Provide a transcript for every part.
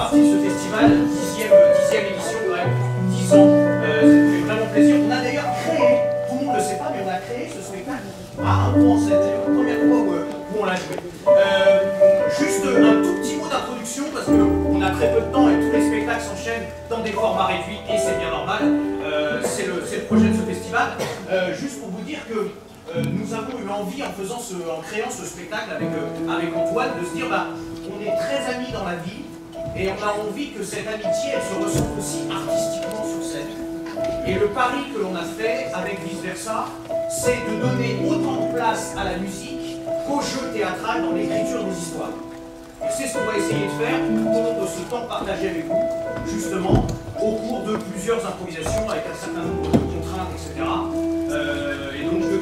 partie de ce festival, 10e édition, bref, 10 ans, ça nous fait vraiment plaisir. On a d'ailleurs créé, tout le monde ne le sait pas, mais on a créé ce spectacle à un point en scène, c'est la première fois où on l'a joué. Juste un tout petit mot d'introduction, parce qu'on a très peu de temps et tous les spectacles s'enchaînent dans des formats réduits, et c'est bien normal, c'est le projet de ce festival. Juste pour vous dire que nous avons eu envie, en créant ce spectacle avec Antoine, de se dire, bah, on est très amis dans la vie, et on a envie que cette amitié, elle se ressente aussi artistiquement sur scène. Et le pari que l'on a fait avec Vice Versa, c'est de donner autant de place à la musique qu'au jeu théâtral dans l'écriture des histoires. Et c'est ce qu'on va essayer de faire tout au long de ce temps partagé avec vous, justement, au cours de plusieurs improvisations avec un certain nombre de contraintes, etc. Et donc de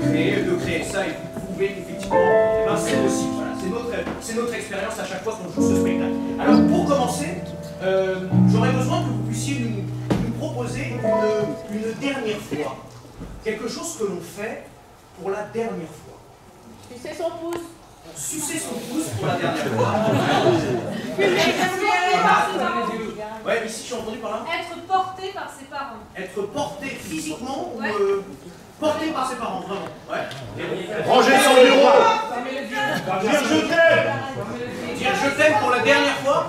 créer ça et de prouver qu'effectivement, eh ben, c'est possible. Voilà, c'est notre expérience à chaque fois qu'on joue ce spectacle. Alors pour commencer, j'aurais besoin que vous puissiez nous proposer une dernière fois. Quelque chose que l'on fait pour la dernière fois. Sucer son pouce. Sucer son pouce pour la dernière fois. Ouais, ici j'ai entendu par là. Être porté par ses parents. Être porté physiquement ou porté par ses parents, vraiment. Ouais. Ranger son bureau. Dire je t'aime. Dire je t'aime pour la dernière fois.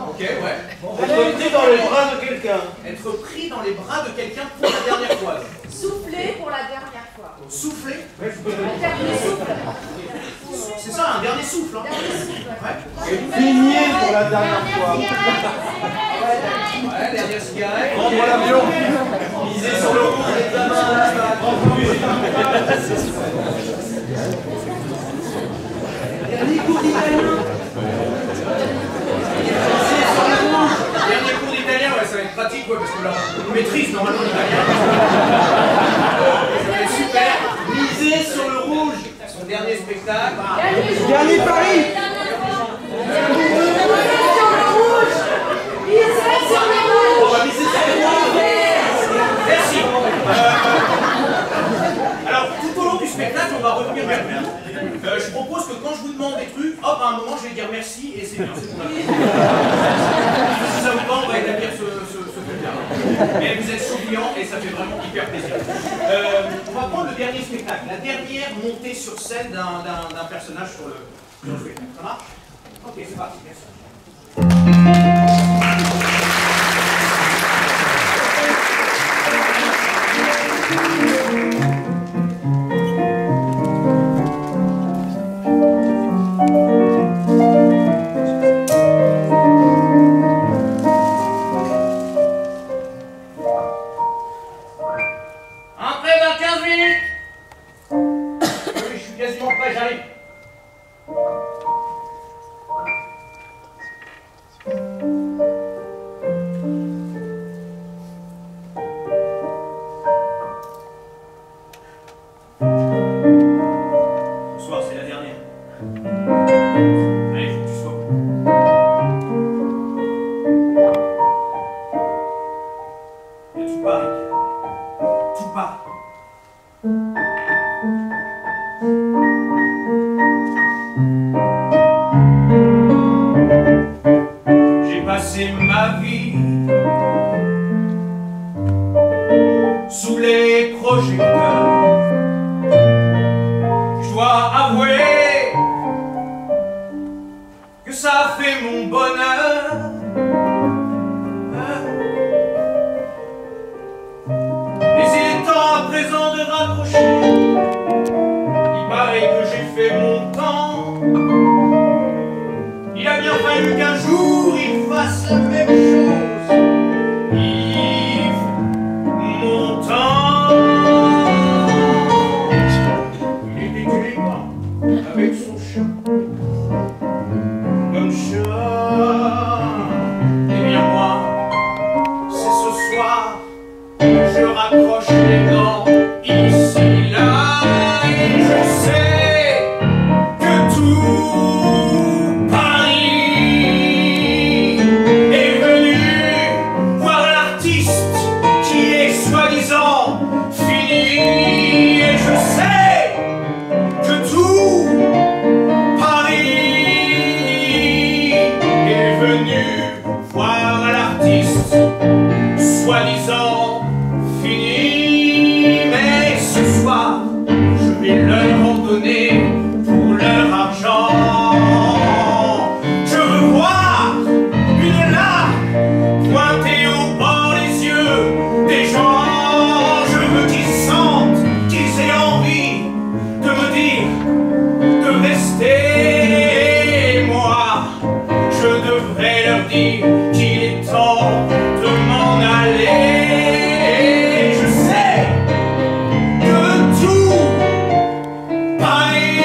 Ok, ouais. Être pris dans les bras de quelqu'un. Être pris dans les bras de quelqu'un pour la dernière fois. Souffler pour la dernière fois. Souffler. Un dernier souffle. C'est ça, un dernier souffle. Hein. Ouais. Baigner pour la dernière fois. Ouais, dernière cigarette. Prendre l'avion. Miser sur le rouge d'examen à la fac. Dernier cours d'italien. Dernier cours d'italien, ouais, ça va être pratique, ouais, parce que là, on maîtrise normalement l'italien. Ça va être super. Miser sur le rouge. Son dernier spectacle. Dernier pari. On va miser sur le rouge. Merci. Alors, tout au long du spectacle, on va revenir vers vous. Je propose que quand je vous demande des trucs, hop, à un moment, je vais dire merci et c'est bien, c'est bon. Si ça vous va, on va établir ce truc-là. Mais vous êtes souriants et ça fait vraiment hyper plaisir. On va prendre le dernier spectacle, la dernière montée sur scène d'un personnage sur le spectacle. Ça marche? Ok, c'est parti, merci. Et je sais que tout Paris leur argent. Je veux voir une larme pointée au bord des yeux des gens. Je veux qu'ils sentent, qu'ils aient envie de me dire de rester. Moi, je devrais leur dire qu'il est temps de m'en aller. Je sais que tout Paris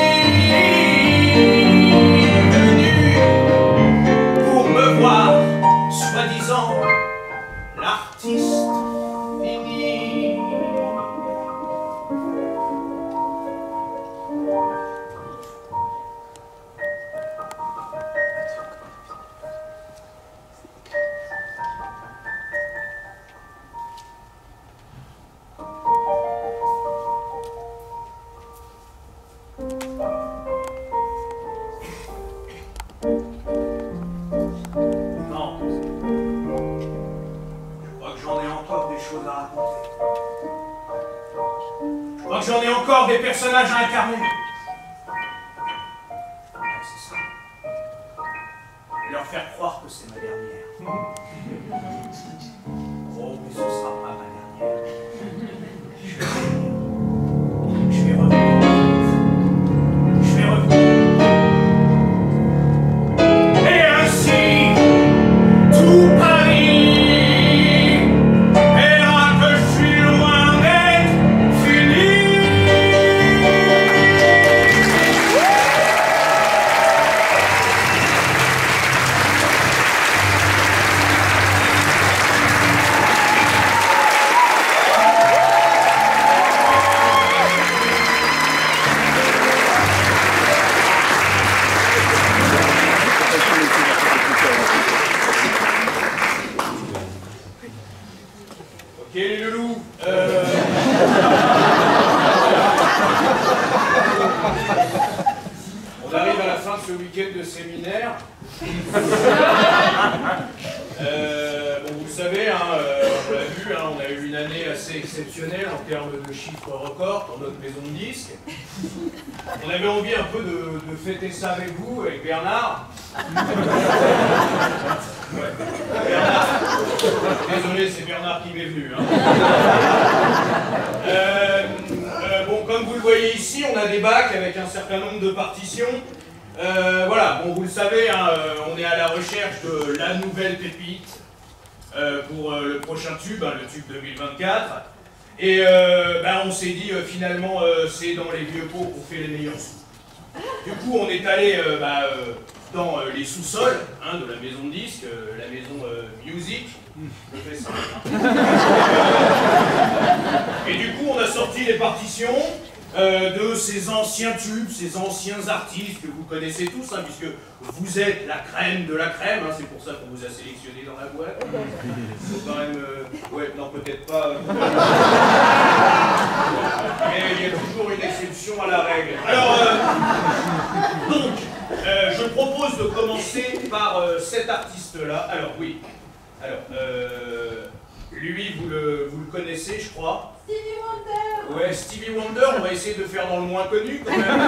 est venu pour me voir, soi-disant l'artiste fini. Non. Je crois que j'en ai encore des choses à raconter. Je crois que j'en ai encore des personnages à incarner. Ouais, c'est ça. Et leur faire croire que c'est ma dernière. Oh, mais ce sera pas ma dernière. Je vais revenir. Je vais revenir. Et ainsi, tout Paris verra que je suis loin d'être fini. Ok les loulous, on arrive à la fin de ce week-end de séminaire. Bon, vous le savez, hein, on l'a vu, hein, on a eu une année assez exceptionnelle en termes de chiffres records pour notre maison de disques. On avait envie un peu de fêter ça avec vous, avec Bernard. Ouais. Bernard. Désolé, c'est Bernard qui m'est venu. Hein. Bon, comme vous le voyez ici, on a des bacs avec un certain nombre de partitions. Voilà, bon, vous le savez, hein, on est à la recherche de la nouvelle pépite pour le prochain tube, hein, le tube 2024. Et on s'est dit, finalement, c'est dans les vieux pots qu'on fait les meilleurs sous. Du coup, on est allé dans les sous-sols hein, de la maison de disques, la maison Music. Je fais ça. Et du coup, on a sorti les partitions de ces anciens tubes, ces anciens artistes que vous connaissez tous, hein, puisque vous êtes la crème de la crème, hein, c'est pour ça qu'on vous a sélectionné dans la boîte. Faut quand même... ouais, non, peut-être pas. Mais il y a toujours une exception à la règle. Alors, donc, je propose de commencer par cet artiste-là. Alors, oui. Alors, lui, vous le connaissez, je crois. Stevie Wonder. Ouais, Stevie Wonder, on va essayer de faire dans le moins connu quand même.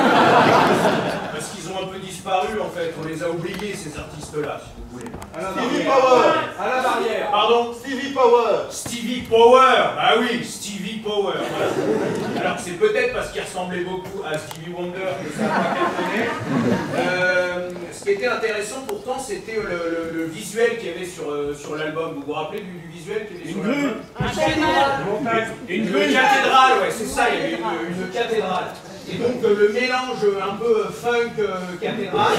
Parce qu'ils ont un peu disparu en fait, on les a oubliés ces artistes-là, si vous voulez. Stevie Power. Alain Barrière. Pardon? Stevie Power. Stevie Power. Bah oui, Stevie Power. Voilà. Alors c'est peut-être parce qu'il ressemblait beaucoup à Stevie Wonder que ça n'a pas cartonné. Ce qui était intéressant pourtant, c'était le visuel qu'il y avait sur l'album. Vous vous rappelez du visuel qu'il y avait sur l'album? Une cathédrale, ouais, c'est ça, il y avait une cathédrale. Et donc le mélange un peu funk cathédrale.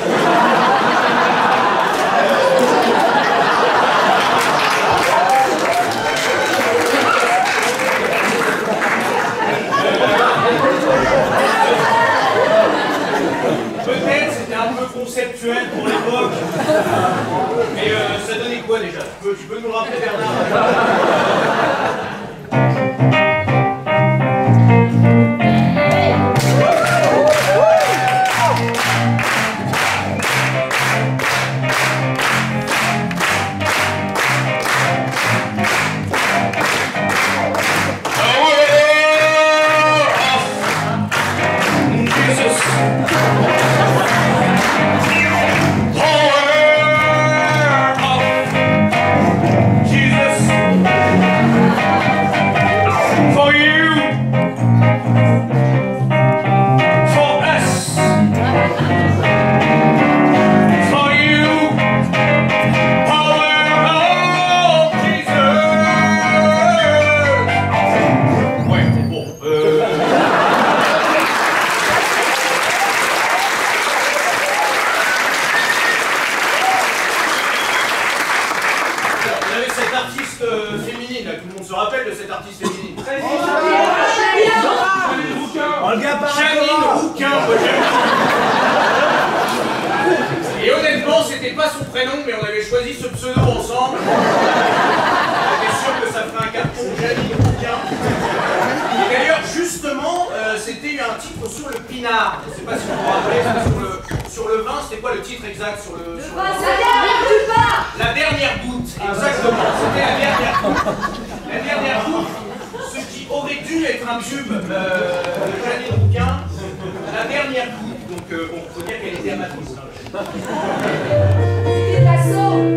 Peut-être c'était un peu conceptuel pour l'époque. Mais ça donnait quoi déjà? Tu peux nous rappeler, Bernard? Jesus. artiste féminine. Olga Janine Rouquin. Et honnêtement, c'était pas son prénom, mais on avait choisi ce pseudo ensemble. On était sûr que ça ferait un carton, Janine Rouquin. Et d'ailleurs, justement, c'était un titre sur le pinard. Je sais pas si vous vous rappelez, sur le vin, c'était quoi le titre exact sur le vin? La dernière goutte, exactement. C'était la dernière goutte. La dernière goutte, ce qui aurait dû être un tube de Janine Rouquin. La dernière goutte. Donc, on peut dire qu'elle était amatrice. C'est de la sauce.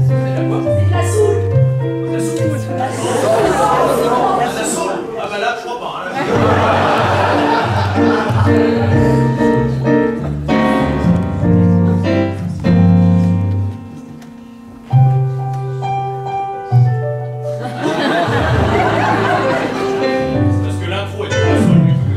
C'est de quoi? C'est de la soule. La soupe. La soupe. Ah bah là, je crois pas. Hein, parce que l'intro est pas folle du tout.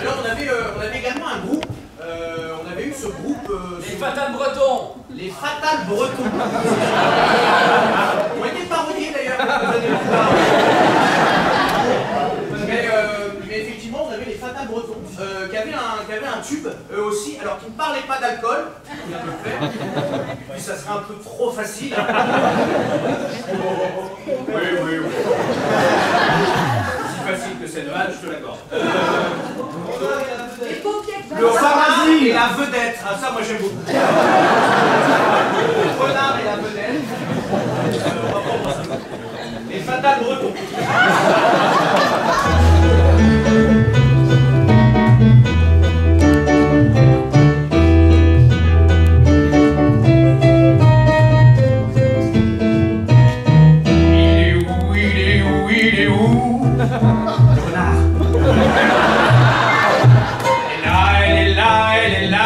Alors on avait également un groupe, on avait eu ce groupe... Les Fatal Bretons. Les Fatal Bretons. Ils ont été parodiés d'ailleurs quelques années plus tard. Mais effectivement on avait les Fatal Bretons qui avaient un tube eux aussi, alors qui ne parlaient pas d'alcool, on vient de le faire, puis ça serait un peu trop facile. Oui. Facile que cette vanne, je te l'accorde. Les paupiètes. Le renard et la vedette. Ah, ça, moi j'aime beaucoup. Le renard et la vedette. Les Fatal Bretons. Il est où? Le renard. Elle est là.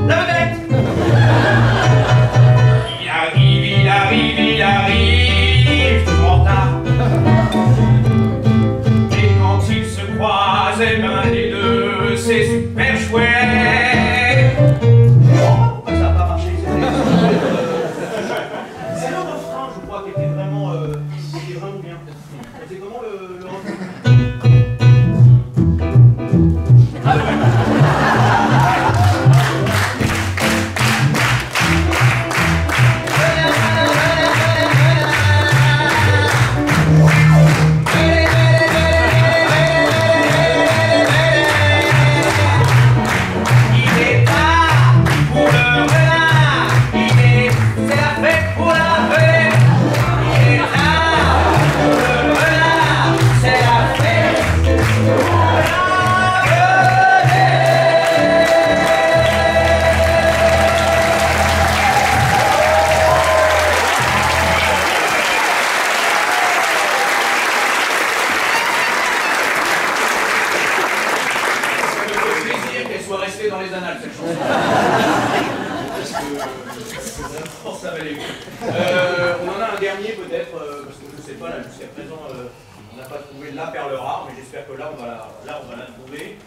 La vedette. Il arrive, toujours en retard. Et quand ils se croisent, eh ben les deux, c'est super chouette. Pourquoi ça n'a pas marché? C'est le refrain, je crois, qui était vraiment bien. C'est comment le refrain? Soit restée dans les annales cette chanson. Parce que ça valait mieux. On en a un dernier peut-être, parce que je ne sais pas là jusqu'à présent On n'a pas trouvé la perle rare, mais j'espère que là, on va la trouver.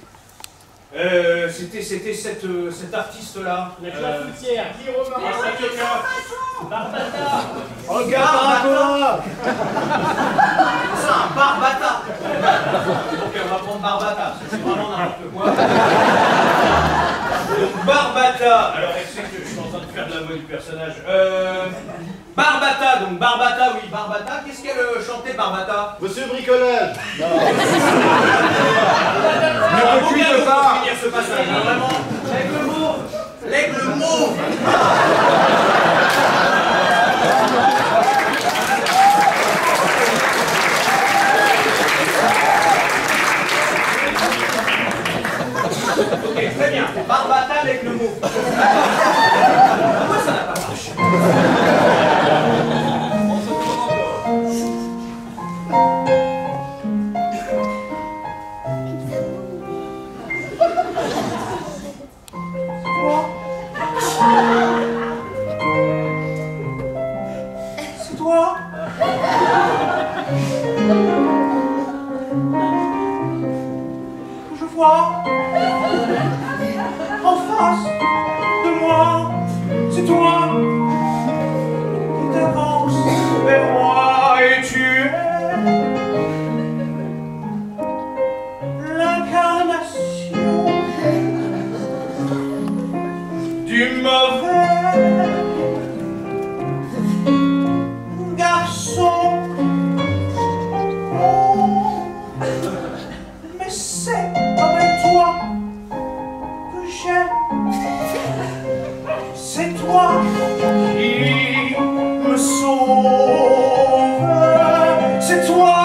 C'était cet artiste-là. La foutière. Qui remarque quelqu'un? Barbata. Regarde, c'est un Barbata. Ok, on va prendre Barbata, c'est vraiment n'importe quoi. Donc Barbata, alors elle sait que je suis en train de faire de la voix du personnage. Barbata, donc Barbata, oui, Barbata. Qu'est-ce qu'elle chantait, Barbata? Monsieur Bricolage. Ne peut plus de pas finir ce passage, vraiment. L'aigle mauve. L'aigle mauve. Ok, très bien. Barbata avec le mot. Pourquoi ça n'a pas marché? C'est toi? Je vois. En face de moi, c'est toi qui t'avances vers moi et tu es l'incarnation du mauvais garçon. Oh, mais c'est quand même toi que j'aime. C'est toi qui me sauve. C'est toi,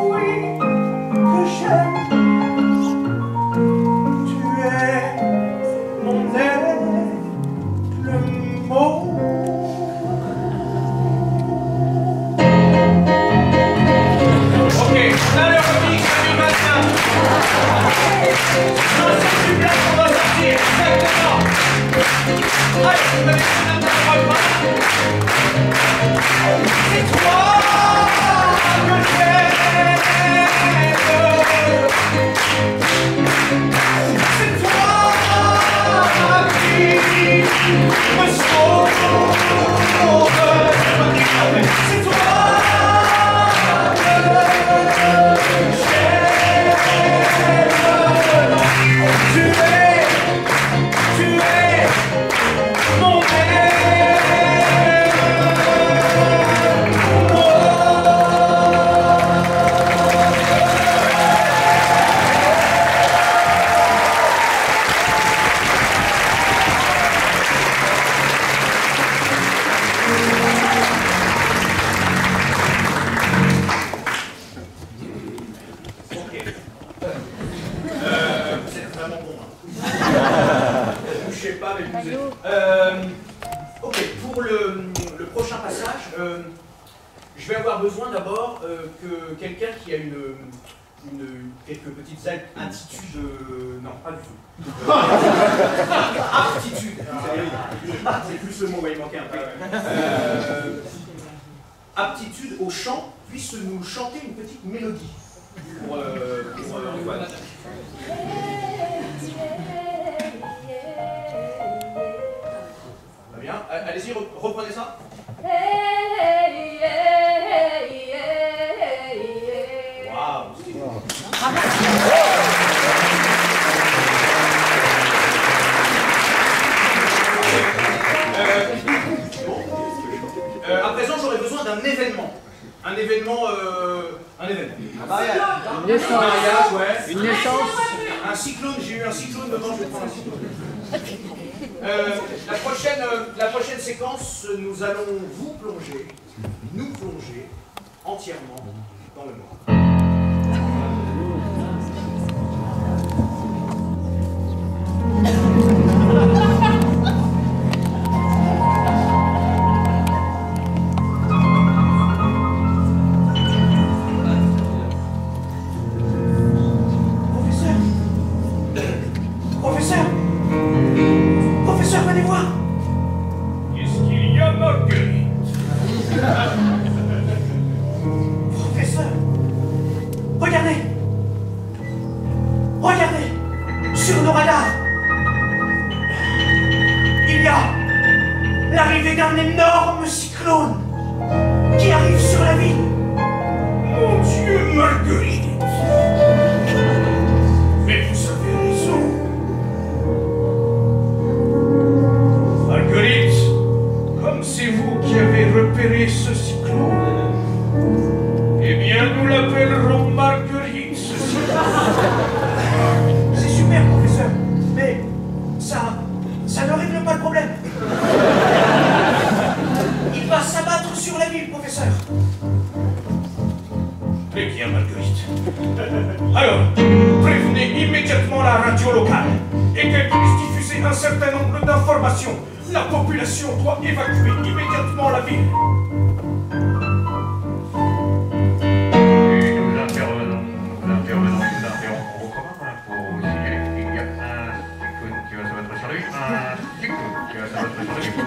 oui, que j'aime. Tu es mon aigle mauve. Ok, allez, on dit salut matin. Non, c'est du blague qu'on va sortir, exactement. Allez, vous m'avez dit un peu. C'est toi que j'aime. C'est toi qui me sauve. C'est toi que j'aime. Tu es mon rêve. Ok. C'est vraiment bon. Hein. Ne bougez pas, mais bougez. Ok, pour le prochain passage, je vais avoir besoin d'abord que quelqu'un qui a quelques petites attitudes. Non, pas du tout. Aptitude. C'est plus le mot, il manquait un peu. Aptitude au chant, puisse nous chanter une petite mélodie. Pour Antoine. Très bien. Allez-y, reprenez ça. À présent, j'aurais besoin d'un événement. Un événement. Un mariage. Une naissance. Un mariage, ouais. Une naissance. Un cyclone, j'ai eu un cyclone, maintenant je vais prendre un cyclone. La prochaine séquence, nous allons nous plonger entièrement dans le noir. Professeur, venez voir. Qu'est-ce qu'il y a, Marguerite? Professeur, Regardez! Regardez! Sur nos radars! Il y a l'arrivée d'un énorme cyclone qui arrive sur la ville. Mon Dieu, Marguerite! Mais vous avez raison. Marguerite, comme c'est vous qui avez repéré ce cyclone, eh bien nous l'appellerons Marguerite, ce cyclone. C'est super, professeur, mais ça ne règle pas le problème. Il va s'abattre sur la ville, professeur. Très bien, Marguerite. Alors, prévenez immédiatement la radio locale et qu'elle puisse diffuser un certain nombre d'informations. La population doit évacuer immédiatement la ville. Et nous intervenons au commun pour vous signaler qu'il y a un cyclone qui va s'abattre sur la ville, un cyclone qui va s'abattre sur la ville.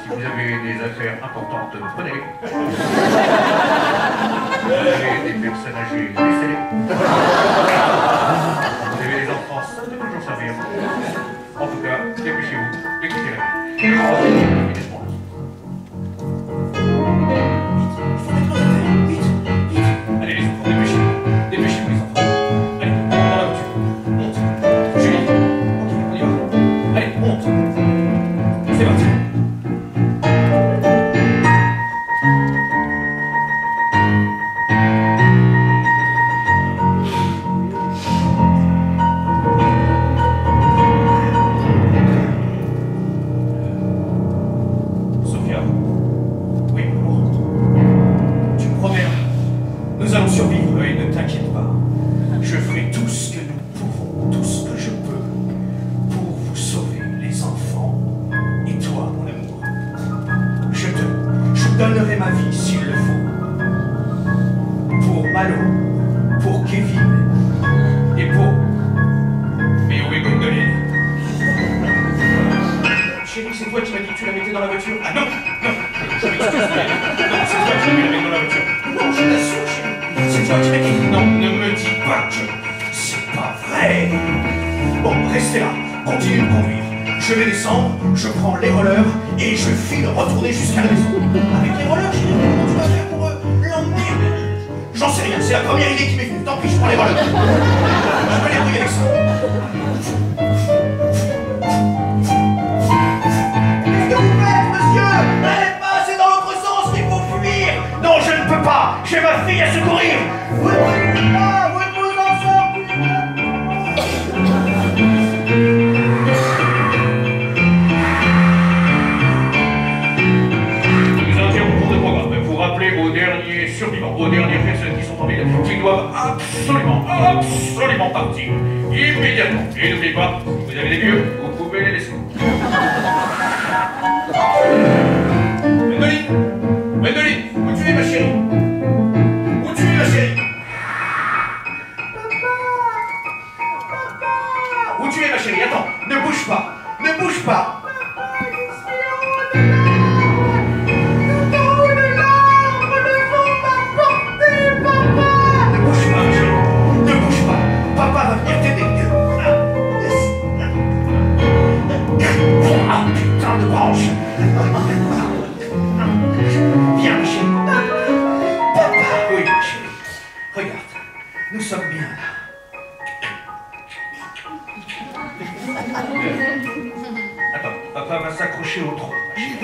Si vous avez des affaires importantes, prenez-les. Vous avez des personnes âgées, laissez-les. Vous avez des enfants, ça peut toujours servir. En tout cas, dépêchez-vous, écoutez-les. Allez les enfants, dépêchez-vous. Dépêchez-vous les enfants. Allez, on monte dans la voiture. Monte. Julie. Ok, on y va. Allez, monte. C'est parti. Sophia. Oui, maman. Tu me promets, nous allons survivre et ne t'inquiète pas. Je ferai tout ce que nous pouvons, tout ce que je peux pour vous sauver, les enfants, et toi, mon amour. Je donnerai ma vie s'il le faut. Pour Malo, pour Kevin, et pour... Mais où est Gwendoline? Chérie, c'est toi qui m'as dit que tu la mettais dans la voiture. Ah non, non, je m'excuse, mais non, c'est toi qui la mettais dans la voiture. Non, je t'assure, chérie, c'est toi qui m'as dit. Non, ne me dis pas que c'est pas vrai. Bon, restez là, continuez de conduire. Je vais descendre, je prends les rollers et je file retourner jusqu'à la maison. Avec les rollers, chérie, comment tu vas faire pour l'emmener? J'en sais rien, c'est la première idée qui m'est venue. Tant pis, je prends les rollers. Je peux les débrouiller avec ça. Qu'est-ce que vous faites, monsieur? N'allez pas, c'est dans l'autre sens qu'il faut fuir. Non, je ne peux pas. J'ai ma fille à secourir. Vous ne pouvez pas, vous ne pouvez pas Nous interrompons le programme pour rappeler aux derniers survivants, aux dernières personnes qui sont en ville, qui doivent absolument partir immédiatement. Et n'oubliez pas, si vous avez des vieux, vous pouvez les laisser. Gwendoline, où tu es ma chérie? Où tu es ma chérie? Papa! Où tu es ma chérie? Attends, ne bouge pas, ne bouge pas. Ne bouge pas, ma chérie, ne bouge pas. Papa va venir t'aider. Ah, putain de branche. Viens, ma chérie. Papa. Oui, ma chérie. Regarde, nous sommes bien là. Attends, papa va s'accrocher au tronc, ma chérie.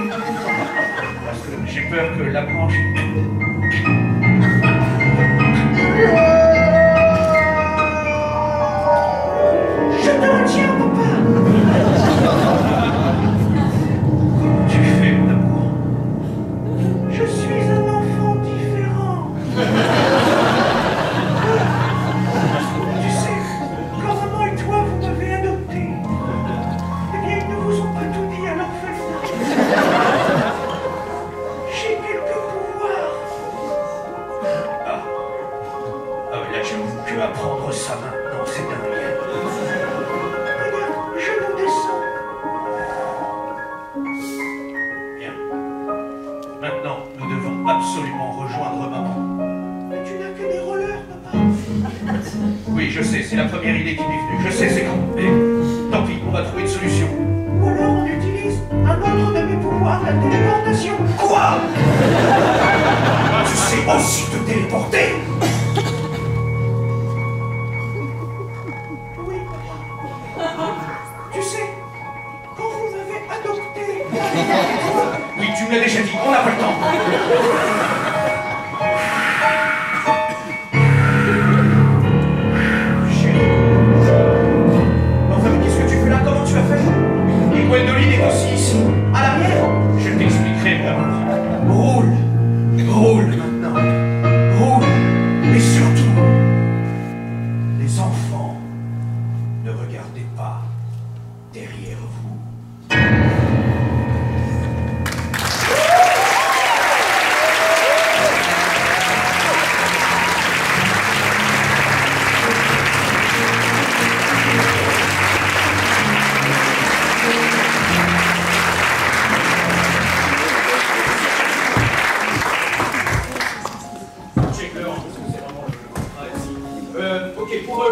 Parce que j'ai peur que la branche... Je te retiens, papa. Tu fais, mon amour. Je suis un enfant différent. Tu sais, quand maman et toi, vous m'avez adopté, eh bien, ils ne vous ont pas tout dit à l'orphelinat. J'ai quelques pouvoirs. je sais, c'est la première idée qui m'est venue. Je sais, c'est con. Mais tant pis, on va trouver une solution. Ou alors on utilise un autre de mes pouvoirs, la téléportation. Quoi? Tu sais aussi te téléporter? Oui. Tu sais, quand vous m'avez adopté... Oui, tu me l'as déjà dit, on n'a pas le temps. Gwendoline est aussi ici, à l'arrière. Je t'expliquerai, maman. Roule, roule maintenant. Roule. Et surtout, les enfants, ne regardez pas derrière vous.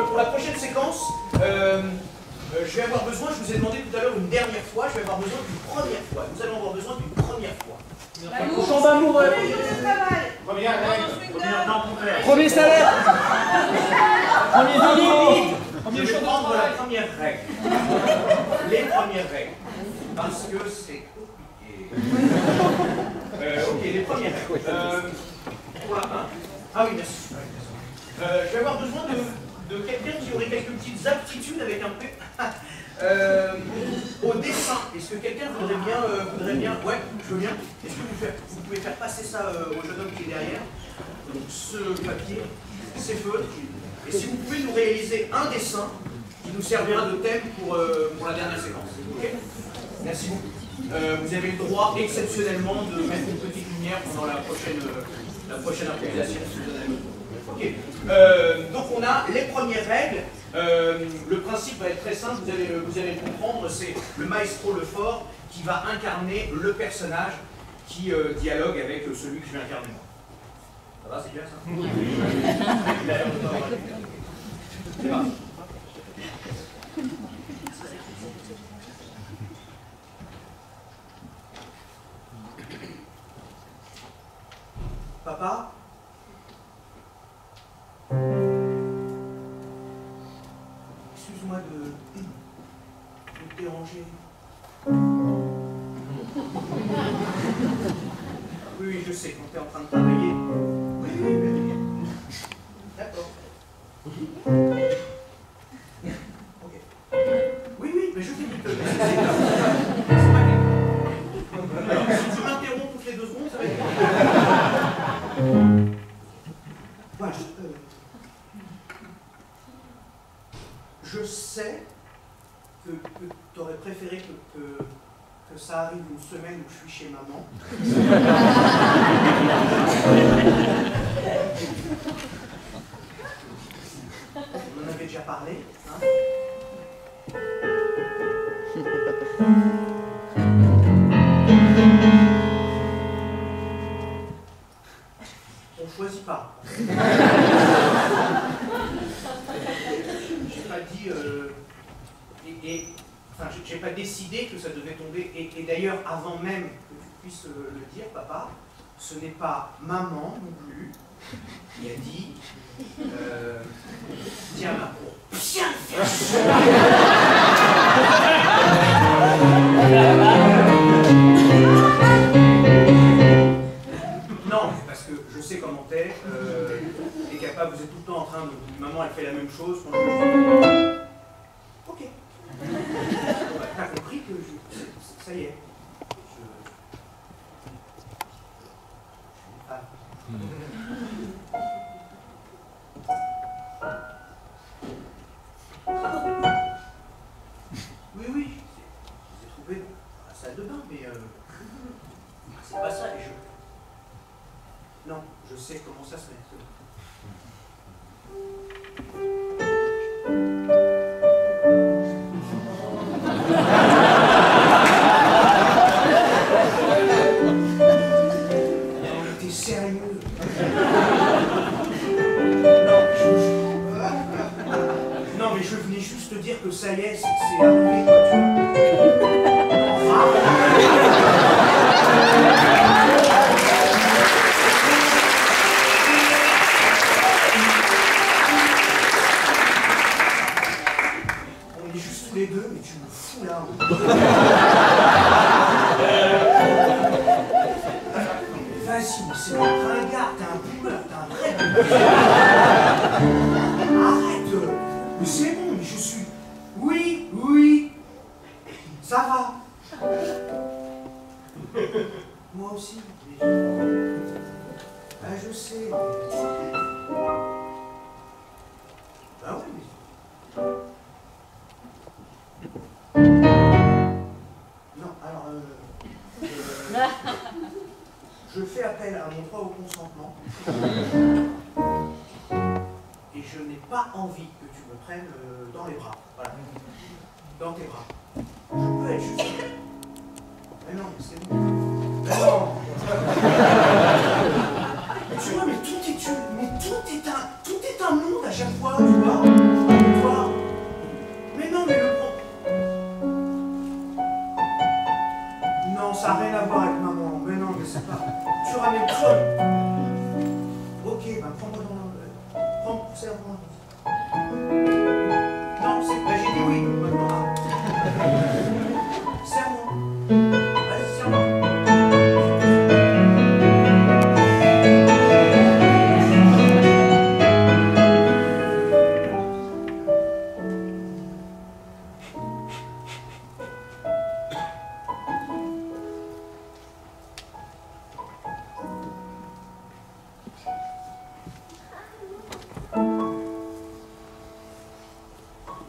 Pour la prochaine séquence, je vais avoir besoin, je vous ai demandé tout à l'heure une dernière fois, je vais avoir besoin d'une première fois. Nous allons avoir besoin d'une première fois. Chambre amoureux. Premier salaire. Premier salaire. Je vais prendre la première règle. Les premières règles. Parce que c'est compliqué. Ok, les premières règles. Voilà. Ah oui, merci. Je vais avoir besoin de quelqu'un qui aurait quelques petites aptitudes avec un P. Au dessin. Est-ce que quelqu'un voudrait bien... Ouais, je veux bien. Est-ce que vous pouvez faire passer ça au jeune homme qui est derrière? Donc ce papier, ces feutres. Et si vous pouvez nous réaliser un dessin qui nous servira de thème pour la dernière séquence. Ok? Merci beaucoup. Vous avez le droit exceptionnellement de mettre une petite lumière pendant la prochaine improvisation. Ok. Donc on a les premières règles. Le principe va être très simple, vous allez le comprendre, c'est le maestro le fort qui va incarner le personnage qui dialogue avec celui que je vais incarner moi. Ça va, c'est bien ça? C'est parti. Papa? Excuse-moi de te déranger. Oui, je sais, quand tu es en train de travailler. Oui. D'accord. Ok. Oui, mais je t'écoute. C'est pas grave. Alors, si tu m'interromps toutes les 2 secondes, ça va être... Voilà, je sais que tu aurais préféré que ça arrive une semaine où je suis chez maman. On en avait déjà parlé. Hein? On choisit pas. J'ai pas dit... enfin, j'ai pas décidé que ça devait tomber. Et d'ailleurs, avant même que tu puisses le dire, papa, ce n'est pas maman non plus qui a dit tiens ma peau. Non, parce que je sais comment t'es capable, vous êtes tout le temps en train de... Maman, elle fait la même chose. Quand je... Ok. T'as compris que ça y est. Oui, je vous ai trouvé dans la salle de bain, mais c'est pas ça les jeux. Non, je sais comment ça se met. T'es sérieux? Non, Arrête. Mais c'est bon, mais je suis... Oui, oui. Ça va. Moi aussi. Ah, je sais. Bah oui, mais... Non, alors... je fais appel à mon droit au consentement. Et je n'ai pas envie que tu me prennes dans les bras. Voilà. Dans tes bras. Je peux être juste... Mais non, c'est bon. Mais non. Tu vois, mais tout est un monde à chaque fois, tu vois. Toi. Mais non, mais le pro... Non, ça n'a rien à voir avec maman. Mais non, mais c'est pas... Tu ramènes toi. Ok, bah prends-moi dans le... Prends, serre-moi. Non, c'est... Bah j'ai dit oui, maintenant. Serre-moi. Vas-y, serre-moi.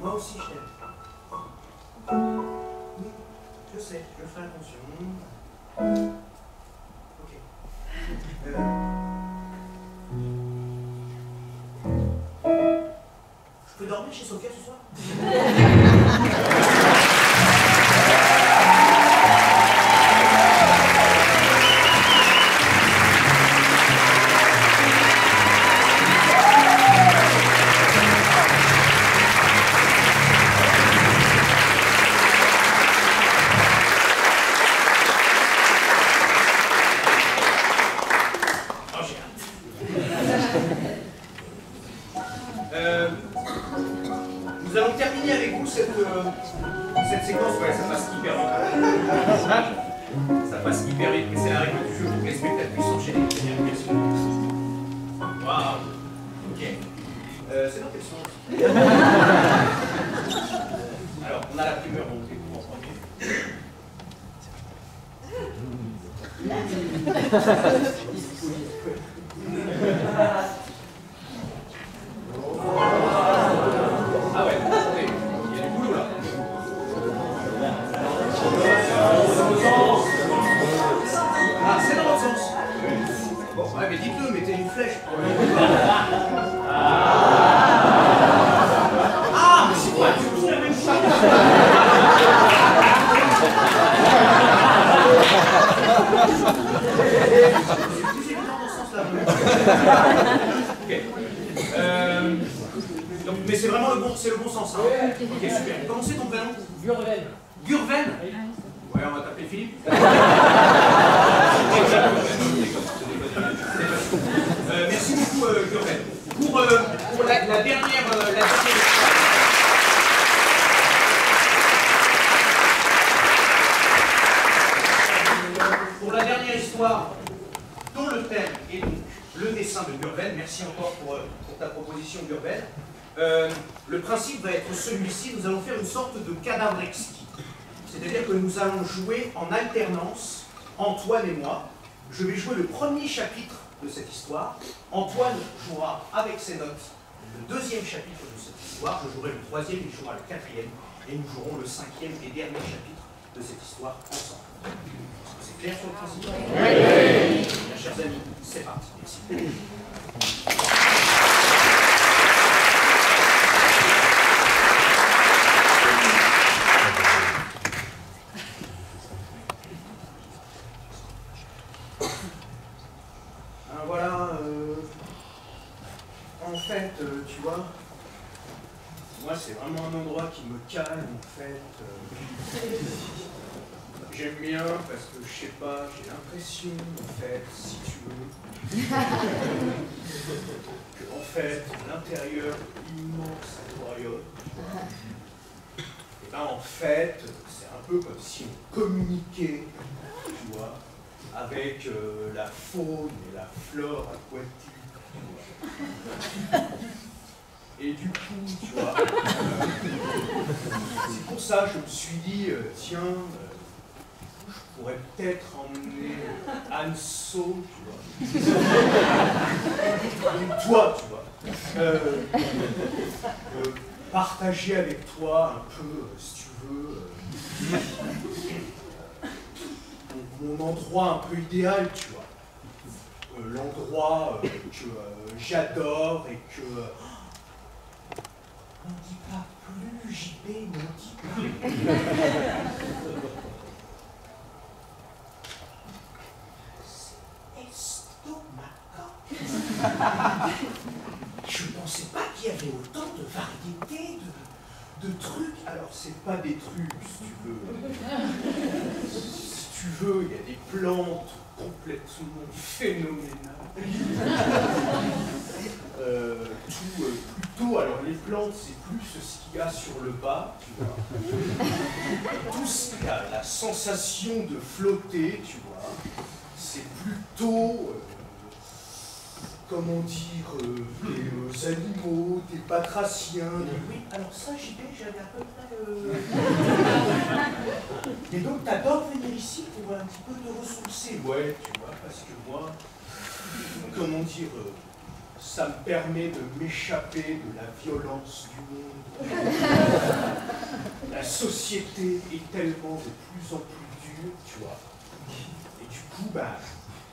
Moi aussi, je t'aime. Oui, je sais, je ferai attention. Ok. Je peux dormir chez Sophia ce soir? Nous allons terminer avec vous cette séquence. Ouais, ça passe hyper vite. Ça passe hyper vite, mais c'est la règle du jeu pour que les spectateurs puissent s'enchaîner. Waouh. Ok. C'est dans quel sens? Alors, on a la primeur, on découvre en premier. Ah ouais, attendez, il y a du boulot là. Ah, c'est dans l'autre sens. Bon, ouais, mais dites-le, mettez une flèche pour le... Ah, mais c'est quoi, du coup, la même chose. C'est plus évident dans ce sens-là. Ok. Donc, mais c'est vraiment le bon sens. Hein. Ok, super. Comment c'est ton prénom? Gurven. Gurven? Ouais, on va t'appeler Philippe. Merci beaucoup, Gurven. Pour la dernière... Pour la dernière histoire, dont le thème est donc le dessin de Gurven. Merci encore pour ta proposition, Gurven. Le principe va être celui-ci. Nous allons faire une sorte de cadavre exquis. C'est-à-dire que nous allons jouer en alternance, Antoine et moi. Je vais jouer le premier chapitre de cette histoire. Antoine jouera avec ses notes le deuxième chapitre de cette histoire. Je jouerai le troisième, il jouera le quatrième. Et nous jouerons le cinquième et dernier chapitre de cette histoire ensemble. C'est clair sur le principe? Oui. Bien, chers amis, c'est parti. Merci. Voilà, en fait, tu vois, moi c'est vraiment un endroit qui me calme, en fait. J'aime bien parce que, je sais pas, j'ai l'impression, en fait, si tu veux, que, en fait, l'intérieur immense aquarium, et ben en fait, c'est un peu comme si on communiquait, tu vois, avec la faune et la flore aquatique Et du coup, tu vois, c'est pour ça que je me suis dit, tiens, je pourrais peut-être emmener Anso, tu vois. Donc toi, tu vois. Partager avec toi un peu, si tu veux, mon endroit un peu idéal, tu vois. L'endroit que j'adore et que... n'en dis pas plus, JP, n'en dis pas. C'est estomaquant. Je pensais pas qu'il y avait autant de variétés, de trucs. Alors, c'est pas des trucs, si tu veux. Si tu veux, il y a des plantes complètement phénoménales. Plutôt, alors les plantes, c'est plus ce qu'il y a sur le bas, tu vois. Tout ce qui a la sensation de flotter, tu vois, c'est plutôt... comment dire, des animaux, des batraciens, Oui, alors ça, JP, j'avais à peu près... Et donc, t'adores venir ici pour un petit peu te ressourcer. Ouais, tu vois, parce que moi, comment dire, ça me permet de m'échapper de la violence du monde. La société est tellement de plus en plus dure, tu vois. Et du coup, bah...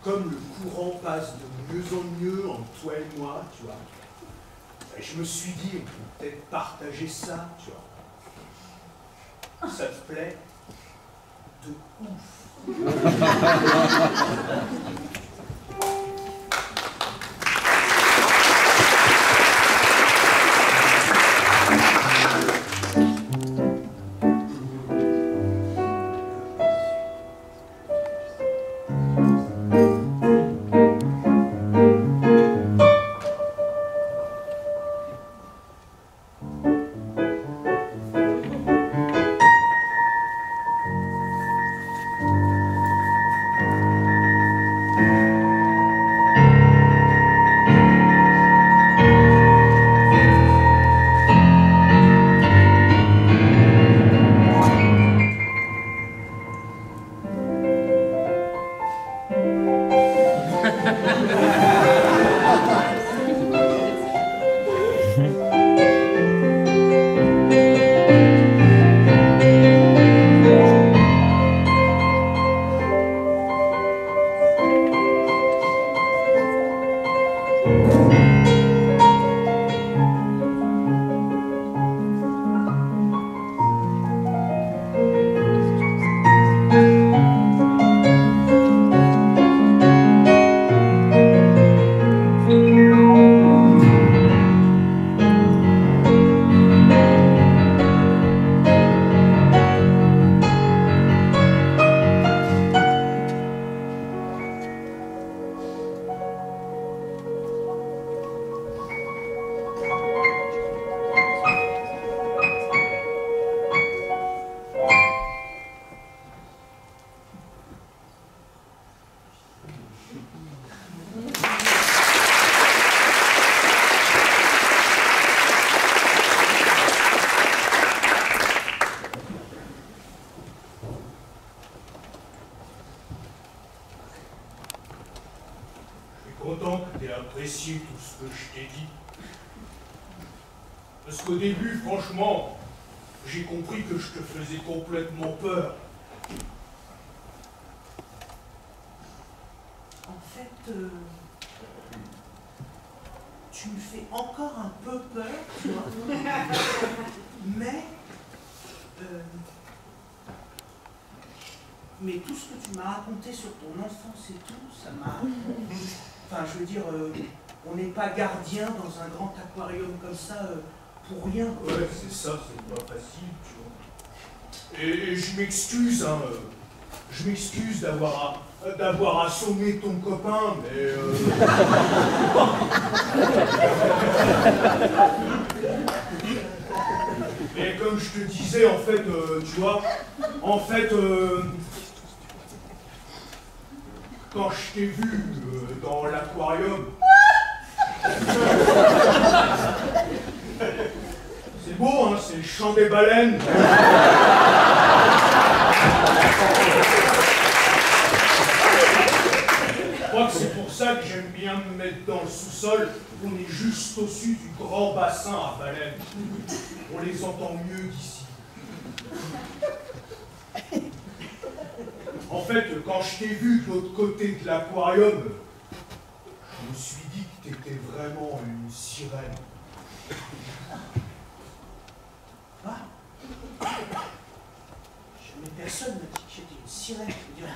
comme le courant passe de mieux en mieux entre toi et moi, tu vois, je me suis dit, on peut peut-être partager ça, tu vois. Ça te plaît? De ouf. content que tu aies apprécié tout ce que je t'ai dit. Parce qu'au début, franchement, j'ai compris que je te faisais complètement peur. En fait, tu me fais encore un peu peur, tu vois. Mais tout ce que tu m'as raconté sur ton enfance et tout, ça m'a... Enfin, je veux dire, on n'est pas gardien dans un grand aquarium comme ça pour rien. Ouais, c'est ça, c'est pas facile, tu vois. Et je m'excuse, hein. Je m'excuse d'avoir assommé ton copain, mais... Mais comme je te disais, en fait, tu vois, en fait, quand je t'ai vu dans l'aquarium, C'est beau, hein, c'est le chant des baleines. Je crois que c'est pour ça que j'aime bien me mettre dans le sous-sol. On est juste au-dessus du grand bassin à baleines. On les entend mieux d'ici. En fait, quand je t'ai vu de l'autre côté de l'aquarium, je me suis dit que t'étais vraiment une sirène. Ah. Jamais personne m'a dit que j'étais une sirène, je veux dire.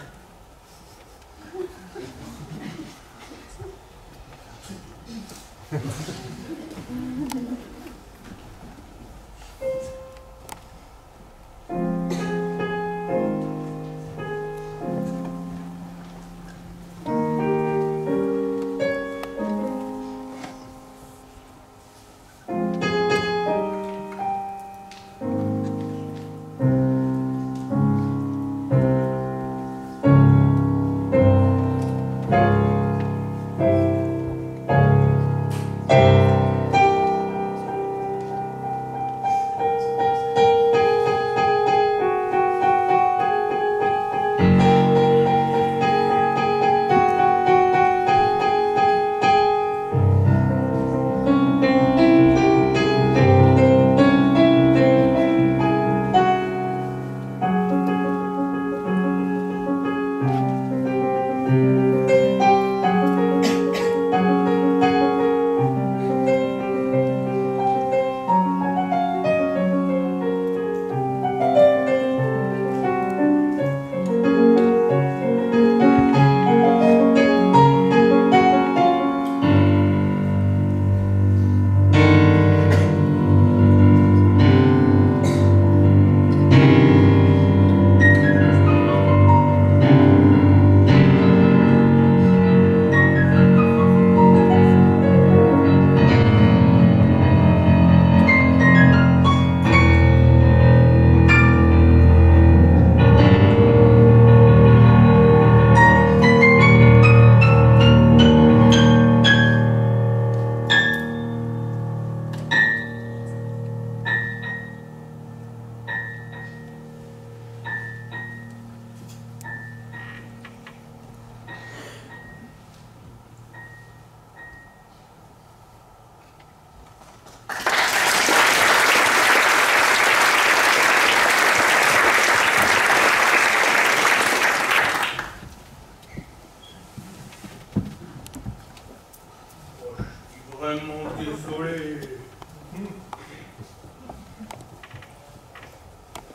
Vraiment désolé.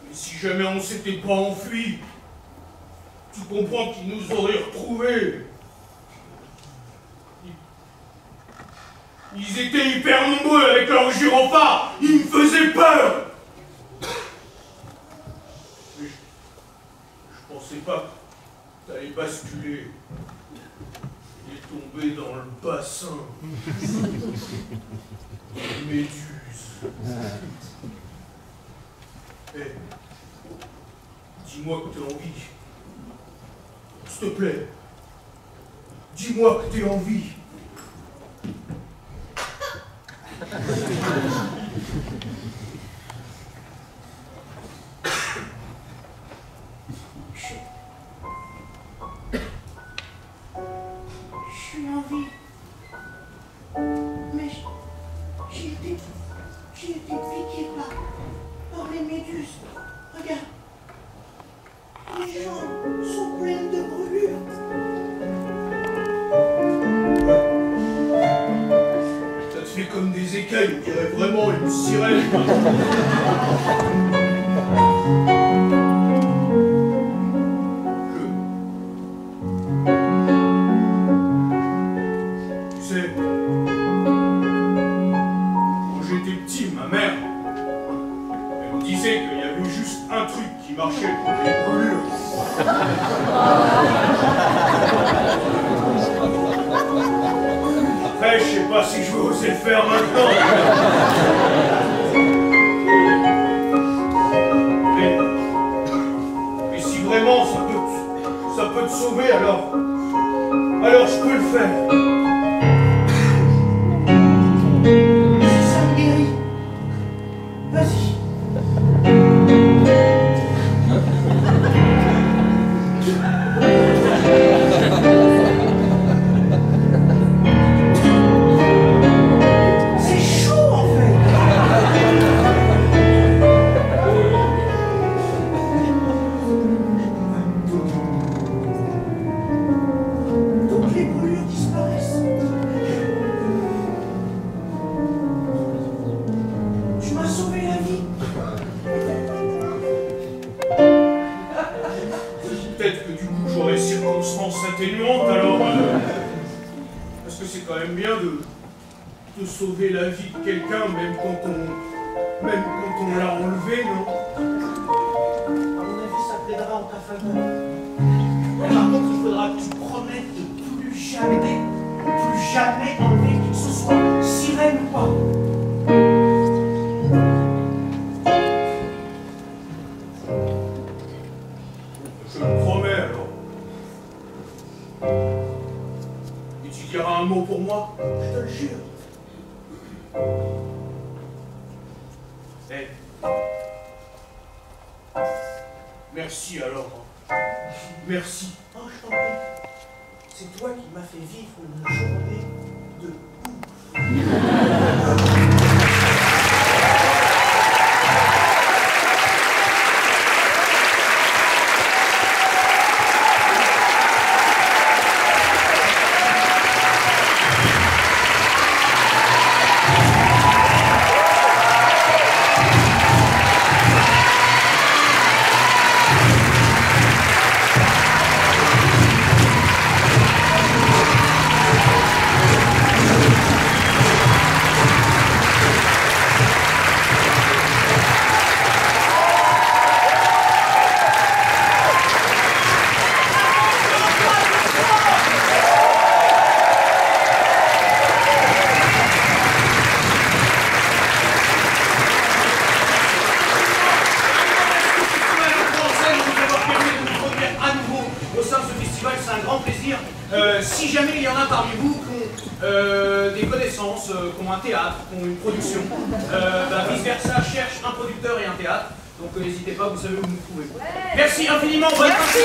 Mais si jamais on s'était pas enfui, tu comprends qu'ils nous auraient retrouvés. Ils étaient hyper nombreux avec leurs gyrophares. Ils me faisaient peur. Mais je pensais pas que t'allais basculer et tomber dans le bassin. Une méduse. Hé, dis-moi que t'as envie. S'il te plaît. Dis-moi que t'as envie. J'ai envie. Mais j'ai été piqué par les méduses. Regarde. Les jambes sont pleines de brûlures. Ça te fait comme des écailles, on dirait vraiment une sirène. Tu sais, quand j'étais petit, ma mère, elle me disait qu'il y avait juste un truc qui marchait pour les brûlures. Après, je sais pas si je vais oser le faire maintenant. Mais si vraiment ça peut te sauver, alors je peux le faire. circonstance atténuante, alors... parce que c'est quand même bien de sauver la vie de quelqu'un, même quand on l'a enlevé, non? À mon avis, ça plaidera en ta faveur. Mais par contre, il faudra que tu promettes de plus jamais enlever qui que ce soit, sirène ou pas. Je le promets, alors. Et tu diras un mot pour moi? Je te le jure. Eh. Merci alors. Merci. Oh, je t'en prie. C'est toi qui m'as fait vivre une journée de c'est un grand plaisir. Si jamais il y en a parmi vous qui ont des connaissances, qui ont un théâtre, qui ont une production, vice versa, cherche un producteur et un théâtre. Donc n'hésitez pas, vous savez où vous nous trouvez. Merci infiniment. Bonne partie.